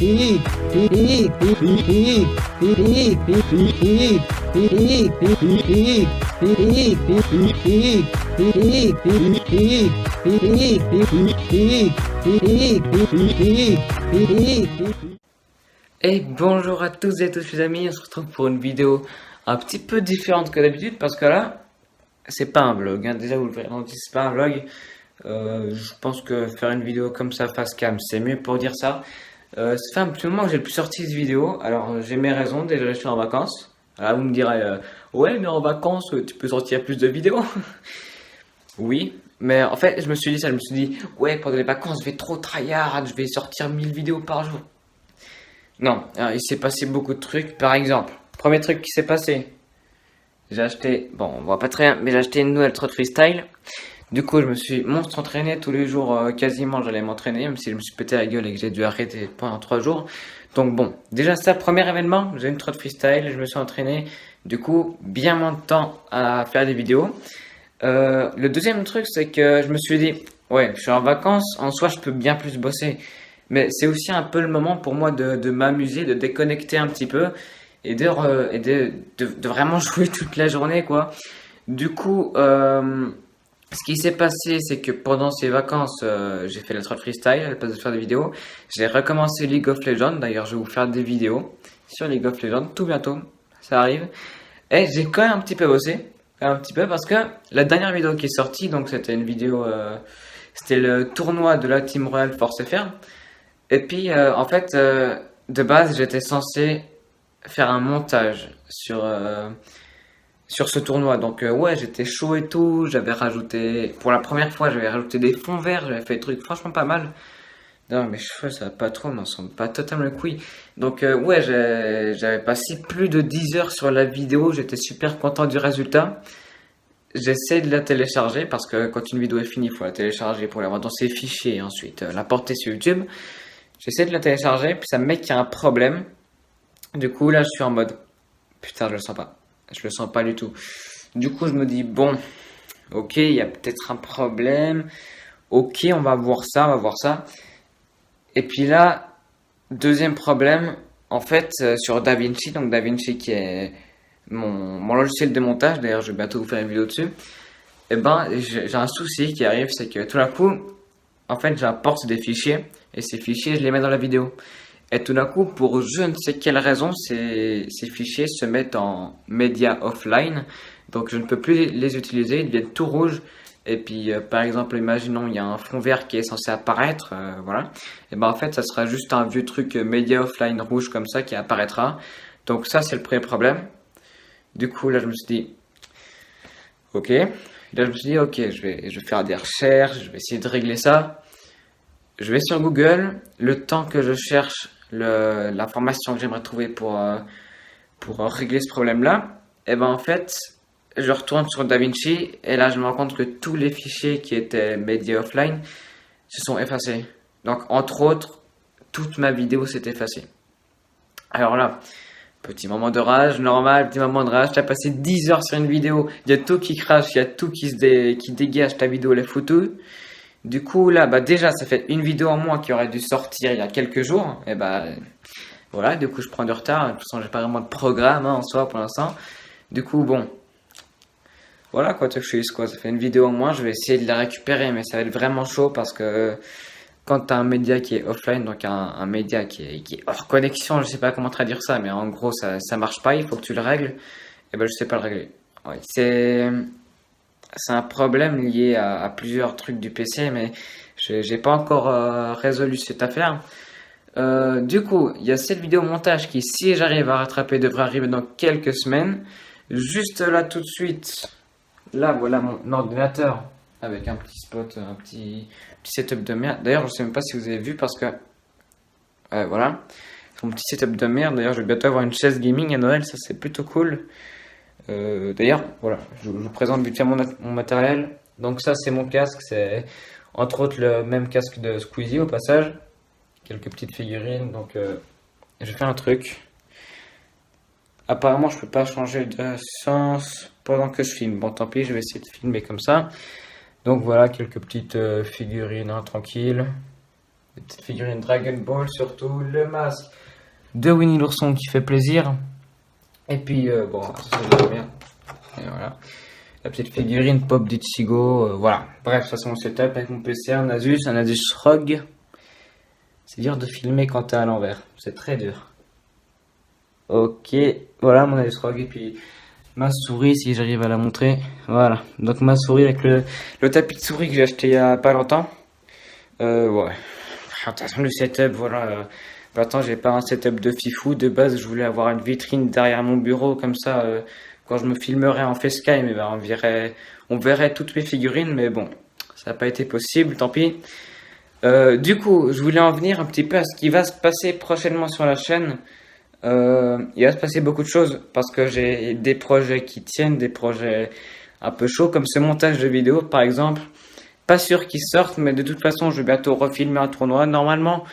Et bonjour à tous et à tous les amis, on se retrouve pour une vidéo un petit peu différente que d'habitude parce que là, c'est pas un vlog, hein. Déjà vous le verrez, c'est pas un vlog. Je pense que faire une vidéo comme ça face cam, c'est mieux pour dire ça. Ça fait un petit moment que j'ai plus sorti cette vidéo, alors j'ai mes raisons, déjà je suis en vacances. Alors vous me direz, ouais mais en vacances tu peux sortir plus de vidéos. Oui, mais en fait je me suis dit ça, je me suis dit, ouais pendant les vacances je vais trop tryhard, je vais sortir 1000 vidéos par jour. Non, alors, il s'est passé beaucoup de trucs, par exemple, premier truc qui s'est passé, j'ai acheté, bon on voit pas très bien, mais j'ai acheté une nouvelle trotte freestyle. Du coup, je me suis monstre entraîné tous les jours, quasiment j'allais m'entraîner, même si je me suis pété la gueule et que j'ai dû arrêter pendant 3 jours. Donc bon, déjà ça, premier événement, j'ai une trotte freestyle, je me suis entraîné, du coup, bien moins de temps à faire des vidéos. Le deuxième truc, c'est que je me suis dit, ouais, je suis en vacances, en soi, je peux bien plus bosser. Mais c'est aussi un peu le moment pour moi de m'amuser, de déconnecter un petit peu et de vraiment jouer toute la journée, quoi. Du coup, ce qui s'est passé, c'est que pendant ces vacances, j'ai fait la trotte freestyle à la place de faire des vidéos. J'ai recommencé League of Legends. D'ailleurs, je vais vous faire des vidéos sur League of Legends tout bientôt. Ça arrive. Et j'ai quand même un petit peu bossé. Un petit peu parce que la dernière vidéo qui est sortie, donc c'était une vidéo, c'était le tournoi de la Team Royale Force FR. Et puis, en fait, de base, j'étais censé faire un montage sur ce tournoi. Donc ouais, j'étais chaud et tout, j'avais rajouté, pour la première fois, j'avais rajouté des fonds verts, j'avais fait des trucs franchement pas mal. Non, mes cheveux, ça va pas trop, mais on s'en bat totalement le couille. Donc ouais, j'avais passé plus de 10 heures sur la vidéo, j'étais super content du résultat. J'essaie de la télécharger parce que quand une vidéo est finie, il faut la télécharger pour l'avoir dans ses fichiers et ensuite la porter sur YouTube. J'essaie de la télécharger, puis ça me met qu'il y a un problème. Du coup, là, je suis en mode, putain, je le sens pas. Je le sens pas du tout. Du coup, je me dis, bon, ok, il y a peut-être un problème. Ok, on va voir ça, on va voir ça. Et puis là, deuxième problème, en fait, sur DaVinci, donc DaVinci qui est mon logiciel de montage, d'ailleurs, je vais bientôt vous faire une vidéo dessus. Et ben, j'ai un souci qui arrive, c'est que tout d'un coup, en fait, j'importe des fichiers et ces fichiers, je les mets dans la vidéo. Et tout d'un coup, pour je ne sais quelle raison, ces fichiers se mettent en média offline. Donc, je ne peux plus les utiliser, ils deviennent tout rouges. Et puis, par exemple, imaginons, il y a un fond vert qui est censé apparaître, voilà. Et ben en fait, ça sera juste un vieux truc média offline rouge comme ça qui apparaîtra. Donc ça, c'est le premier problème. Du coup, là, je me suis dit, ok. Là, je me suis dit, ok, je vais faire des recherches, je vais essayer de régler ça. Je vais sur Google, le temps que je cherche l'information que j'aimerais trouver pour régler ce problème-là, et ben en fait, je retourne sur DaVinci et là je me rends compte que tous les fichiers qui étaient média offline se sont effacés. Donc entre autres, toute ma vidéo s'est effacée. Alors là, petit moment de rage, normal, petit moment de rage, tu as passé 10 heures sur une vidéo, il y a tout qui crache, il y a tout qui dégage, ta vidéo elle est foutue. Du coup, là, bah déjà, ça fait une vidéo en moins qui aurait dû sortir il y a quelques jours. Et bah, voilà, du coup, je prends du retard. De toute façon, j'ai pas vraiment de programme en soi pour l'instant. Du coup, bon, voilà quoi, tu sais, quoi. Ça fait une vidéo en moins. Je vais essayer de la récupérer, mais ça va être vraiment chaud parce que quand tu as un média qui est offline, donc un média qui est hors connexion, je sais pas comment traduire ça, mais en gros, ça marche pas. Il faut que tu le règles. Et ben, je sais pas le régler. Ouais, c'est un problème lié à plusieurs trucs du PC, mais j'ai pas encore résolu cette affaire. Du coup, il y a cette vidéo montage qui, si j'arrive à rattraper, devrait arriver dans quelques semaines. Juste là, tout de suite, là, voilà mon ordinateur avec un petit spot, un petit setup de merde. D'ailleurs, je sais même pas si vous avez vu parce que, voilà, mon petit setup de merde. D'ailleurs, je vais bientôt avoir une chaise gaming à Noël, ça c'est plutôt cool. D'ailleurs, voilà, je vous présente vite fait mon matériel. Donc ça, c'est mon casque, c'est entre autres le même casque de Squeezie au passage. Quelques petites figurines, donc je vais faire un truc. Apparemment, je peux pas changer de sens pendant que je filme. Bon, tant pis, je vais essayer de filmer comme ça. Donc voilà, quelques petites figurines, hein, tranquilles. les petites figurines Dragon Ball surtout, le masque de Winnie l'ourson qui fait plaisir. Et puis, bon, ça c'est bien. Et voilà. La petite figurine Pop d'Ichigo, voilà. Bref, ça c'est mon setup avec mon PC, un Asus ROG. C'est dur de filmer quand t'es à l'envers, c'est très dur. Ok, voilà mon Asus ROG et puis ma souris si j'arrive à la montrer. Voilà, donc ma souris avec le tapis de souris que j'ai acheté il y a pas longtemps. Ouais. Attention le setup, voilà. Maintenant j'ai pas un setup de fifou. De base je voulais avoir une vitrine derrière mon bureau comme ça. Quand je me filmerais en facecam, eh ben, on verrait toutes mes figurines, mais bon, ça n'a pas été possible, tant pis. Du coup, je voulais en venir un petit peu à ce qui va se passer prochainement sur la chaîne. Il va se passer beaucoup de choses parce que j'ai des projets qui tiennent, des projets un peu chauds comme ce montage de vidéo par exemple. Pas sûr qu'ils sortent, mais de toute façon, je vais bientôt refilmer un tournoi. Normalement,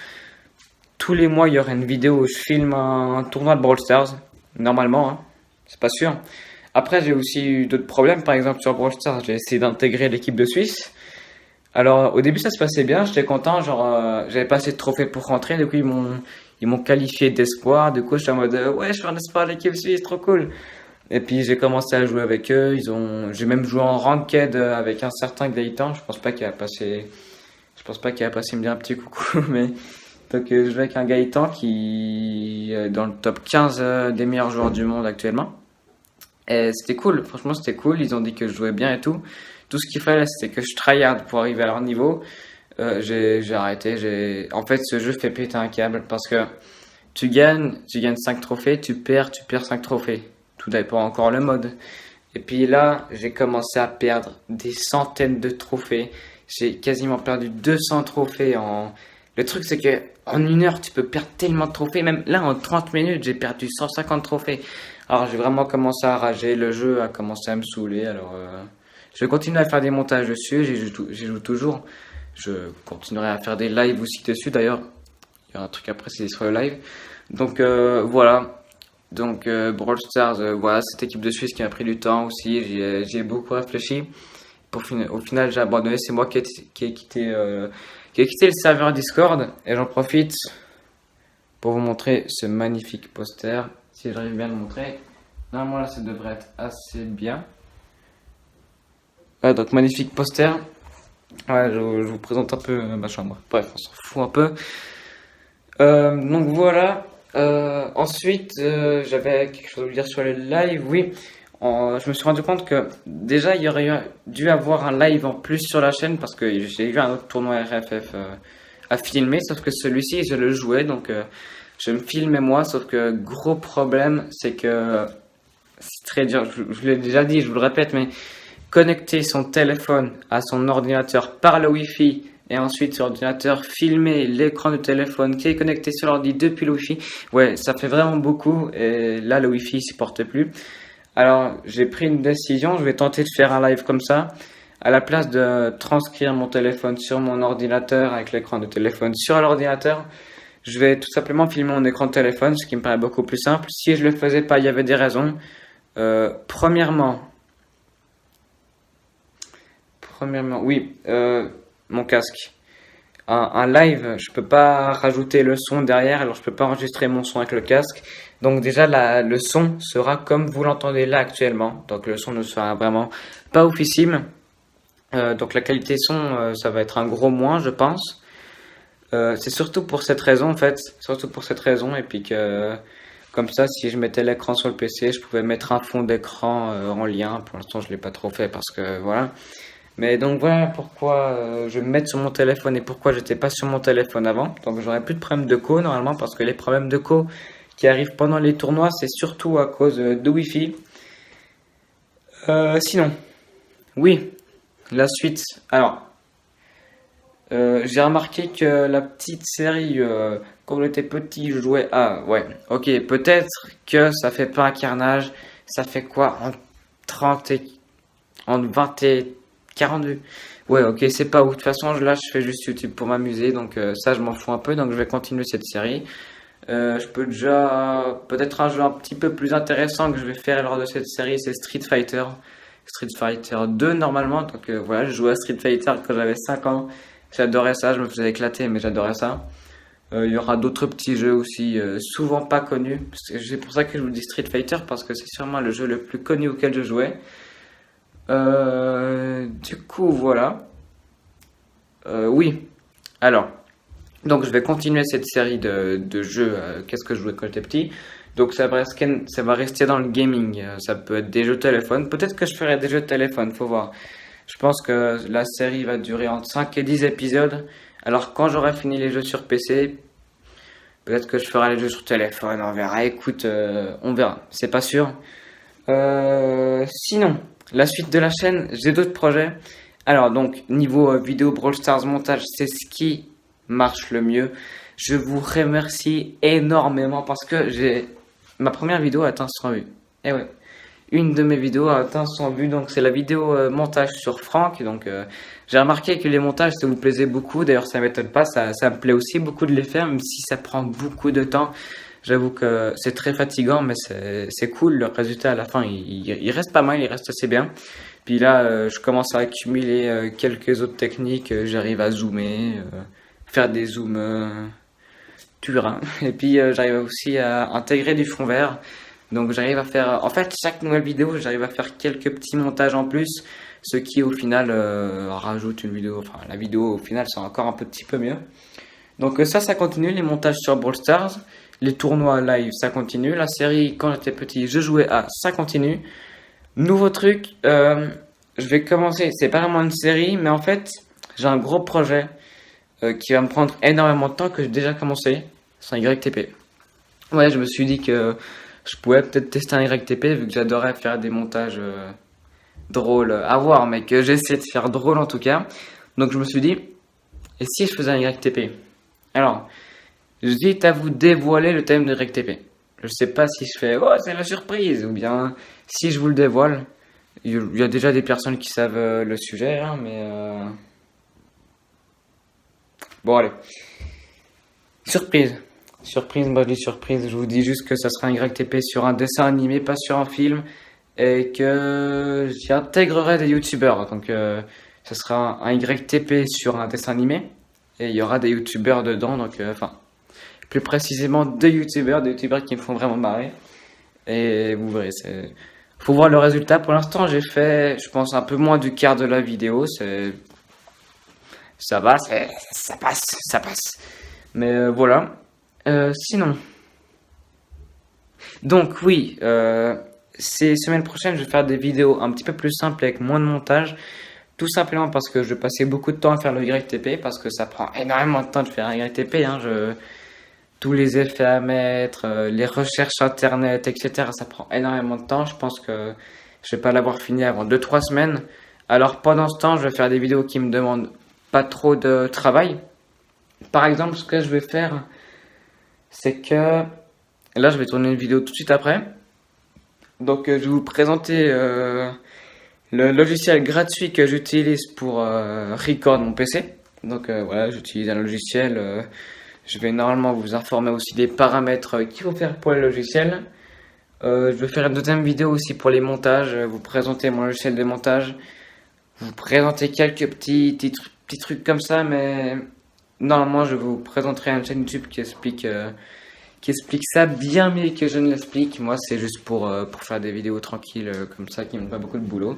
tous les mois, il y aura une vidéo où je filme un tournoi de Brawl Stars. Normalement, hein. C'est pas sûr. Après, j'ai aussi eu d'autres problèmes. Par exemple, sur Brawl Stars, j'ai essayé d'intégrer l'équipe de Suisse. Alors, au début, ça se passait bien. J'étais content. Genre, j'avais pas assez de trophées pour rentrer. Du coup, ils m'ont qualifié d'espoir. Du coup, j'étais en mode, ouais, je suis un espoir de l'équipe suisse, trop cool. Et puis, j'ai commencé à jouer avec eux. J'ai même joué en ranked avec un certain Gaëtan. Je pense pas qu'il va passer me dire un petit coucou, mais donc je joue avec un Gaëtan qui est dans le top 15 des meilleurs joueurs du monde actuellement. Et c'était cool, franchement c'était cool, ils ont dit que je jouais bien et tout. Tout ce qu'il fallait c'était que je tryhard pour arriver à leur niveau. J'ai arrêté, en fait ce jeu fait péter un câble parce que tu gagnes 5 trophées, tu perds 5 trophées. Tout dépend encore le mode. Et puis là, j'ai commencé à perdre des centaines de trophées. J'ai quasiment perdu 200 trophées en... Le truc c'est que en une heure tu peux perdre tellement de trophées. Même là en 30 minutes j'ai perdu 150 trophées. Alors j'ai vraiment commencé à rager. Le jeu a commencé à me saouler. Alors je vais continuer à faire des montages dessus. J'y joue toujours. Je continuerai à faire des lives aussi dessus. D'ailleurs il y a un truc à préciser sur le live. Donc voilà. Donc Brawl Stars, voilà, cette équipe de Suisse qui m'a pris du temps aussi. J'y ai beaucoup réfléchi. Au final, j'ai abandonné. C'est moi qui ai quitté le serveur Discord. Et j'en profite pour vous montrer ce magnifique poster. Si j'arrive bien à le montrer. Normalement, là, ça devrait être assez bien. Ouais, donc, magnifique poster. Ouais, je vous présente un peu ma chambre. Bref, on s'en fout un peu. Donc, voilà. Ensuite, j'avais quelque chose à vous dire sur le live. Oui. Je me suis rendu compte que déjà il y aurait dû avoir un live en plus sur la chaîne parce que j'ai eu un autre tournoi RFF à filmer, sauf que celui-ci je le jouais donc je me filmais moi, sauf que gros problème c'est que c'est très dur, je vous l'ai déjà dit, je vous le répète, mais connecter son téléphone à son ordinateur par le Wi-Fi et ensuite sur l'ordinateur filmer l'écran du téléphone qui est connecté sur l'ordi depuis le Wi-Fi, ouais ça fait vraiment beaucoup et là le Wi-Fi il supporte plus. Alors, j'ai pris une décision, je vais tenter de faire un live comme ça. À la place de transcrire mon téléphone sur mon ordinateur avec l'écran de téléphone sur l'ordinateur, je vais tout simplement filmer mon écran de téléphone, ce qui me paraît beaucoup plus simple. Si je le faisais pas, il y avait des raisons. Premièrement, oui, mon casque. Un live, je peux pas rajouter le son derrière, alors je peux pas enregistrer mon son avec le casque. Donc déjà le son sera comme vous l'entendez là actuellement. Donc le son ne sera vraiment pas oufissime. Donc la qualité son, ça va être un gros moins, je pense. C'est surtout pour cette raison en fait, surtout pour cette raison et puis que comme ça, si je mettais l'écran sur le PC, je pouvais mettre un fond d'écran en lien. Pour l'instant, je l'ai pas trop fait parce que voilà. Mais donc voilà pourquoi je vais me mettre sur mon téléphone et pourquoi j'étais pas sur mon téléphone avant. Donc j'aurais plus de problèmes de co normalement parce que les problèmes de co qui arrivent pendant les tournois c'est surtout à cause de Wi-Fi. Sinon, oui, la suite. Alors, j'ai remarqué que la petite série quand on était petit je jouais. Ah ouais, ok, peut-être que ça fait pas un carnage. Ça fait quoi en 30 et en 20 et 42. Ouais, ok, c'est pas ouf. De toute façon, là, je fais juste YouTube pour m'amuser. Donc, ça, je m'en fous un peu. Donc, je vais continuer cette série. Je peux déjà... Peut-être un jeu un petit peu plus intéressant que je vais faire lors de cette série, c'est Street Fighter. Street Fighter 2, normalement. Donc, voilà, je jouais à Street Fighter quand j'avais 5 ans. J'adorais ça, je me faisais éclater, mais j'adorais ça. Il y aura d'autres petits jeux aussi, souvent pas connus. C'est pour ça que je vous dis Street Fighter, parce que c'est sûrement le jeu le plus connu auquel je jouais. Du coup, voilà. Oui. Alors, donc je vais continuer cette série de jeux. Qu'est-ce que je jouais quand j'étais petit? Donc ça va rester dans le gaming. Ça peut être des jeux téléphone. Peut-être que je ferai des jeux de téléphone, faut voir. Je pense que la série va durer entre 5 et 10 épisodes. Alors quand j'aurai fini les jeux sur PC, peut-être que je ferai les jeux sur téléphone. On verra. Écoute, on verra. C'est pas sûr. Sinon, la suite de la chaîne, j'ai d'autres projets. Alors donc, niveau vidéo Brawl Stars montage, c'est ce qui marche le mieux. Je vous remercie énormément parce que ma première vidéo a atteint 100 vues. Et ouais, une de mes vidéos a atteint 100 vues, donc c'est la vidéo montage sur Franck. Donc j'ai remarqué que les montages, ça vous plaisait beaucoup. D'ailleurs, ça m'étonne pas, ça me plaît aussi beaucoup de les faire, même si ça prend beaucoup de temps. J'avoue que c'est très fatigant, mais c'est cool. Le résultat à la fin, il reste pas mal, il reste assez bien. Puis là, je commence à accumuler quelques autres techniques. J'arrive à zoomer, faire des zooms purs, hein. Et puis j'arrive aussi à intégrer du fond vert. Donc j'arrive à faire, en fait, chaque nouvelle vidéo, j'arrive à faire quelques petits montages en plus, ce qui au final rajoute une vidéo. Enfin, la vidéo au final, c'est encore un petit peu mieux. Donc ça continue, les montages sur Brawl Stars, les tournois live, ça continue. La série, quand j'étais petit, je jouais à, ça continue. Nouveau truc, je vais commencer, c'est pas vraiment une série, mais en fait, j'ai un gros projet qui va me prendre énormément de temps, que j'ai déjà commencé. C'est un YTP. Ouais, je me suis dit que je pouvais peut-être tester un YTP, vu que j'adorais faire des montages drôles à voir, mais que j'essaie de faire drôle en tout cas. Donc je me suis dit, et si je faisais un YTP? Alors, j'hésite à vous dévoiler le thème de YTP. Je sais pas si je fais, oh, c'est la surprise, ou bien si je vous le dévoile. Il y a déjà des personnes qui savent le sujet, hein, mais bon, allez. Surprise. Surprise, moi je dis surprise. Je vous dis juste que ça sera un YTP sur un dessin animé, pas sur un film. Et que j'y intégrerai des youtubeurs. Donc, ça sera un YTP sur un dessin animé. Et il y aura des youtubeurs dedans. Donc, enfin, plus précisément des youtubeurs qui me font vraiment marrer. Et vous verrez, faut voir le résultat. Pour l'instant, j'ai fait, je pense, un peu moins du quart de la vidéo. Ça va, ça passe. Mais voilà. Sinon. Donc oui, ces semaines prochaines, je vais faire des vidéos un petit peu plus simples avec moins de montage. Tout simplement parce que je passais beaucoup de temps à faire le YTP, parce que ça prend énormément de temps de faire un YTP, hein. Tous les effets à mettre, les recherches internet, etc. Ça prend énormément de temps. Je pense que je vais pas l'avoir fini avant 2-3 semaines. Alors pendant ce temps, je vais faire des vidéos qui me demandent pas trop de travail. Par exemple, ce que je vais faire, c'est que là, je vais tourner une vidéo tout de suite après. Donc, je vais vous présenter le logiciel gratuit que j'utilise pour record mon PC. Donc, voilà, j'utilise un logiciel. Je vais normalement vous informer aussi des paramètres qu'il faut faire pour le logiciel. Je vais faire une deuxième vidéo aussi pour les montages, vous présenter mon logiciel de montage, vous présenter quelques petits trucs comme ça, mais normalement je vous présenterai une chaîne YouTube qui explique ça bien mieux que je ne l'explique. Moi c'est juste pour faire des vidéos tranquilles comme ça qui n'ont pas beaucoup de boulot.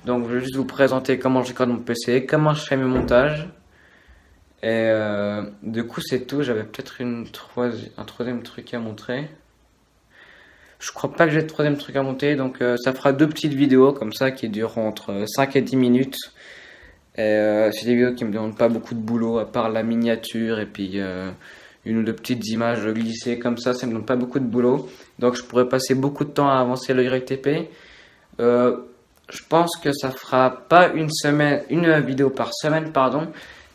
Donc je vais juste vous présenter comment je recorde mon PC, comment je fais mes montages. Et du coup c'est tout, j'avais peut-être un troisième truc à montrer. Je crois pas que j'ai de troisième truc à monter, donc ça fera deux petites vidéos comme ça qui dureront entre 5 et 10 minutes. Et c'est des vidéos qui me demandent pas beaucoup de boulot, à part la miniature et puis une ou deux petites images glissées comme ça me demande pas beaucoup de boulot. Donc je pourrais passer beaucoup de temps à avancer le YTP. Je pense que ça fera pas une vidéo par semaine, pardon.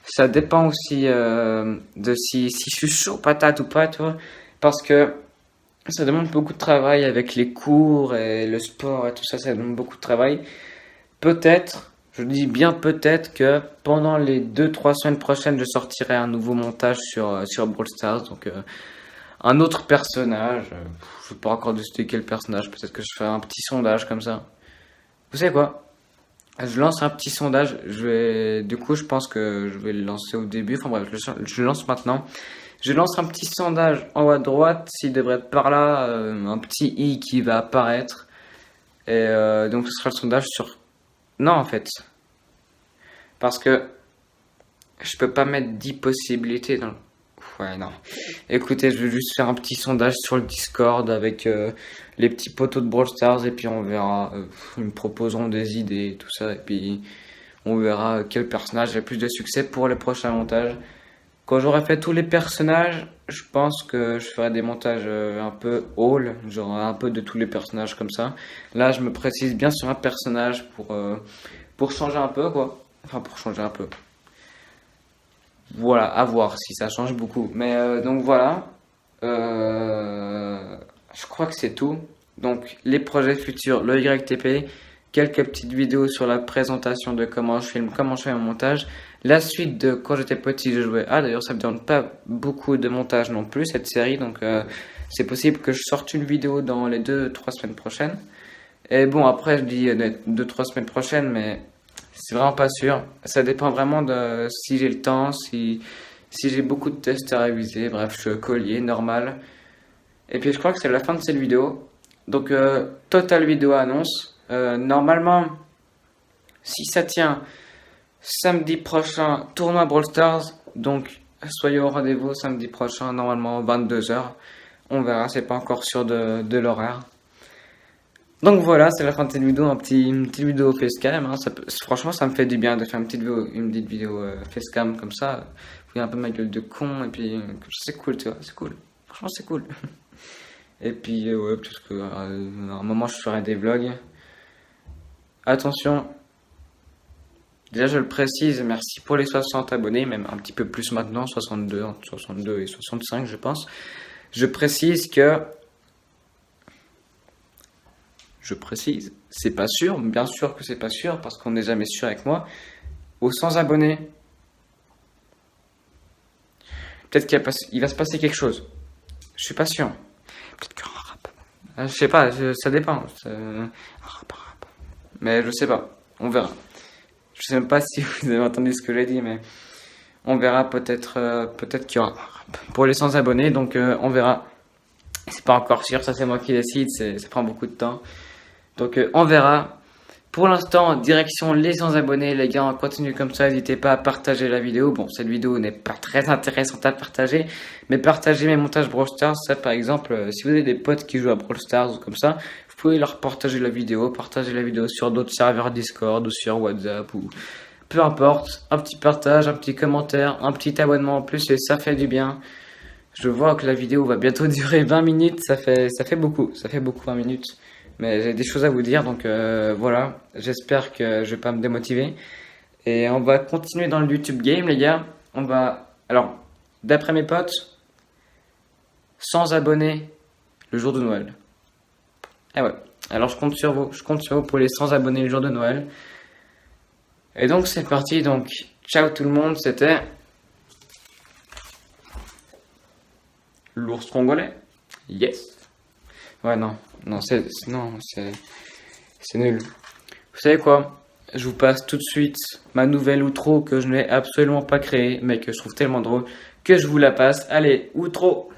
Ça dépend aussi de si je suis chaud patate ou pas, tu vois. Parce que ça demande beaucoup de travail avec les cours et le sport et tout ça, ça demande beaucoup de travail. Peut-être, je dis bien peut-être que pendant les 2-3 semaines prochaines, je sortirai un nouveau montage sur Brawl Stars. Donc un autre personnage, je ne sais pas encore décider quel personnage, peut-être que je ferai un petit sondage comme ça. Vous savez quoi? Je lance un petit sondage. Du coup, je pense que je vais le lancer au début. Enfin bref, je le lance maintenant. Je lance un petit sondage en haut à droite. S'il devrait être par là, un petit i qui va apparaître. Et donc, ce sera le sondage sur. Non, en fait. Parce que je peux pas mettre 10 possibilités dans. Ouais, non. Écoutez, je vais juste faire un petit sondage sur le Discord avec les petits potos de Brawl Stars et puis on verra. Ils me proposeront des idées et tout ça. Et puis on verra quel personnage a le plus de succès pour les prochains montages. Quand j'aurai fait tous les personnages, je pense que je ferai des montages un peu haul, genre un peu de tous les personnages comme ça. Là, je me précise bien sur un personnage pour changer un peu, quoi. Enfin, pour changer un peu. Voilà, à voir si ça change beaucoup. Mais donc voilà. Je crois que c'est tout. Donc les projets futurs, le YTP, quelques petites vidéos sur la présentation de comment je filme, comment je fais un montage. La suite de quand j'étais petit, je jouais. Ah d'ailleurs, ça me demande pas beaucoup de montage non plus cette série, donc c'est possible que je sorte une vidéo dans les 2-3 semaines prochaines. Et bon, après je dis 2-3 semaines prochaines, mais c'est vraiment pas sûr. Ça dépend vraiment de si j'ai le temps, si j'ai beaucoup de tests à réviser. Bref, je suis collier, normal. Et puis je crois que c'est la fin de cette vidéo. Donc, total vidéo annonce. Normalement, si ça tient, samedi prochain, tournoi Brawl Stars. Donc, soyez au rendez-vous samedi prochain, normalement 22h. On verra, c'est pas encore sûr de l'horaire. Donc voilà, c'est la fin de cette vidéo, une petite vidéo facecam. Hein. Franchement, ça me fait du bien de faire une petite vidéo facecam comme ça. Vous voyez un peu ma gueule de con, et puis c'est cool, tu vois, c'est cool. Franchement, c'est cool. Et puis, ouais, peut-être qu'à un moment, je ferai des vlogs. Attention, déjà, je le précise, merci pour les 60 abonnés, même un petit peu plus maintenant, 62, entre 62 et 65, je pense. Je précise, c'est pas sûr, bien sûr que c'est pas sûr, parce qu'on n'est jamais sûr avec moi. Aux 100 abonnés, peut-être qu'il va se passer quelque chose. Je suis pas sûr. Peut-être qu'il y aura un rap. Je sais pas, ça dépend. Un rap. Mais je sais pas, on verra. Je sais même pas si vous avez entendu ce que j'ai dit, mais on verra peut-être qu'il y aura un rap pour les 100 abonnés, donc on verra. C'est pas encore sûr, ça c'est moi qui décide, ça prend beaucoup de temps. Donc on verra. Pour l'instant, direction les 100 abonnés, les gars, on continue comme ça, n'hésitez pas à partager la vidéo. Bon, cette vidéo n'est pas très intéressante à partager, mais partagez mes montages Brawl Stars, ça par exemple, si vous avez des potes qui jouent à Brawl Stars ou comme ça, vous pouvez leur partager la vidéo, sur d'autres serveurs Discord ou sur WhatsApp ou peu importe, un petit partage, un petit commentaire, un petit abonnement en plus et ça fait du bien. Je vois que la vidéo va bientôt durer 20 minutes, ça fait beaucoup 20 minutes. Mais j'ai des choses à vous dire, donc voilà. J'espère que je vais pas me démotiver. Et on va continuer dans le YouTube Game, les gars. Alors, d'après mes potes, 100 abonnés le jour de Noël. Ah ouais. Alors je compte sur vous pour les 100 abonnés le jour de Noël. Et donc c'est parti. Donc, ciao tout le monde. C'était l'ours congolais. Yes. Ouais, non, c'est nul. Vous savez quoi? Je vous passe tout de suite ma nouvelle outro que je n'ai absolument pas créée, mais que je trouve tellement drôle que je vous la passe. Allez, outro!